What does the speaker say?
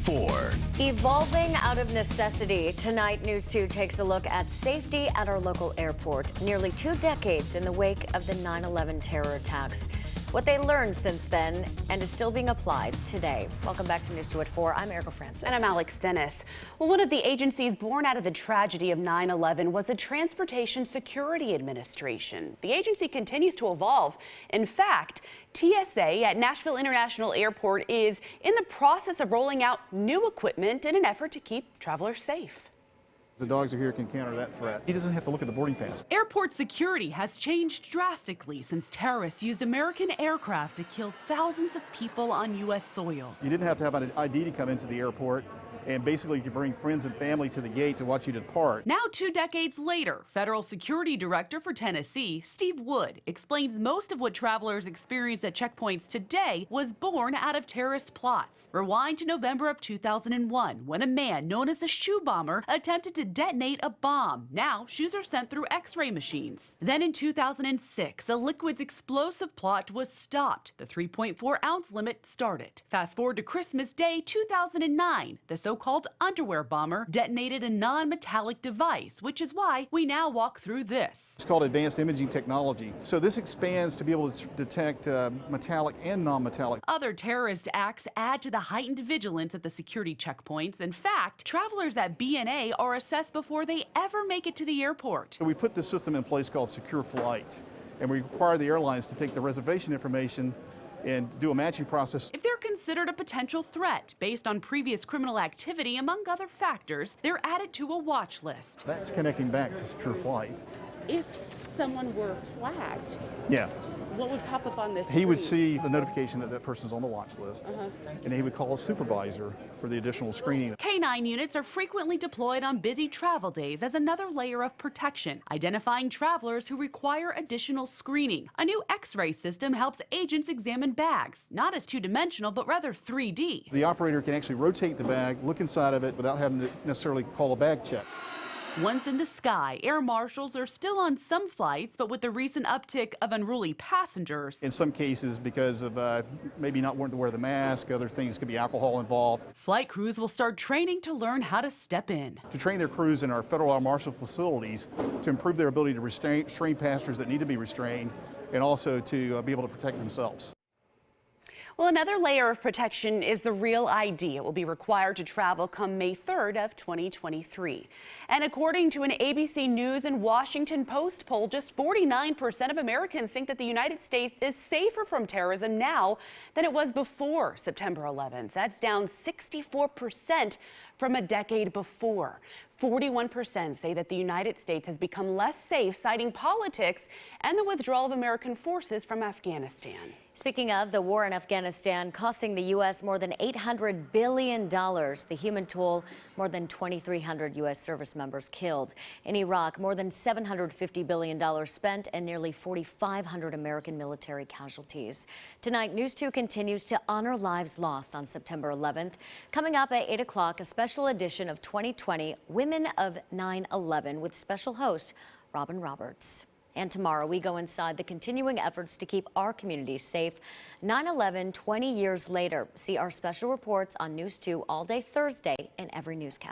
4. Evolving out of necessity. Tonight, News 2 takes a look at safety at our local airport, nearly 2 decades in the wake of the 9/11 terror attacks. What they learned since then and is still being applied today. Welcome back to News 2 at 4. I'm Erica Francis. And I'm Alex Dennis. Well, one of the agencies born out of the tragedy of 9/11 was the Transportation Security Administration. The agency continues to evolve. In fact, TSA at Nashville International Airport is in the process of rolling out new equipment in an effort to keep travelers safe. The dogs are here can counter that threat. He doesn't have to look at the boarding pass. Airport security has changed drastically since terrorists used American aircraft to kill thousands of people on U.S. soil. You didn't have to have an ID to come into the airport, and basically you could bring friends and family to the gate to watch you depart. Now, 2 decades later, Federal Security Director for Tennessee, Steve Wood, explains most of what travelers experience at checkpoints today was born out of terrorist plots. Rewind to November of 2001, when a man known as the Shoe Bomber attempted to detonate a bomb. Now, shoes are sent through X-ray machines. Then in 2006, a liquids explosive plot was stopped. The 3.4-ounce limit started. Fast forward to Christmas Day 2009, the so-called underwear bomber detonated a non-metallic device, which is why we now walk through this. It's called advanced imaging technology. So this expands to be able to detect metallic and non-metallic. Other terrorist acts add to the heightened vigilance at the security checkpoints. In fact, travelers at BNA are assessed before they ever make it to the airport. So we put this system in place called Secure Flight, and we require the airlines to take the reservation information and do a matching process. If they're considered a potential threat based on previous criminal activity, among other factors, they're added to a watch list. That's connecting back to Secure Flight. If someone were flagged, Yeah. what would pop up on this He would screen? see the notification that that person's on the watch list, and he would call a supervisor for the additional screening. K-9 units are frequently deployed on busy travel days as another layer of protection, identifying travelers who require additional screening. A new X-ray system helps agents examine bags, not as two-dimensional, but rather 3D. The operator can actually rotate the bag, look inside of it without having to necessarily call a bag check. Once in the sky, air marshals are still on some flights, but with the recent uptick of unruly passengers. In some cases, because of maybe not wanting to wear the mask, other things could be alcohol involved. Flight crews will start training to learn how to step in. To train their crews in our federal air marshal facilities to improve their ability to restrain passengers that need to be restrained, and also to be able to protect themselves. Well, another layer of protection is the Real ID. It will be required to travel come May 3rd of 2023. And according to an ABC News and Washington Post poll, just 49% of Americans think that the United States is safer from terrorism now than it was before September 11th. That's down 64% from a decade before. 41% say that the United States has become less safe, citing politics and the withdrawal of American forces from Afghanistan. Speaking of the war in Afghanistan, costing the U.S. more than $800 billion. The human toll, more than 2,300 U.S. service members killed. In Iraq, more than $750 billion spent and nearly 4,500 American military casualties. Tonight, News 2 continues to honor lives lost on September 11th. Coming up at 8 o'clock, a special edition of 2020 Women of 9/11 with special host Robin Roberts. And tomorrow, we go inside the continuing efforts to keep our communities safe. 9/11, 20 years later. See our special reports on News 2 all day Thursday in every newscast.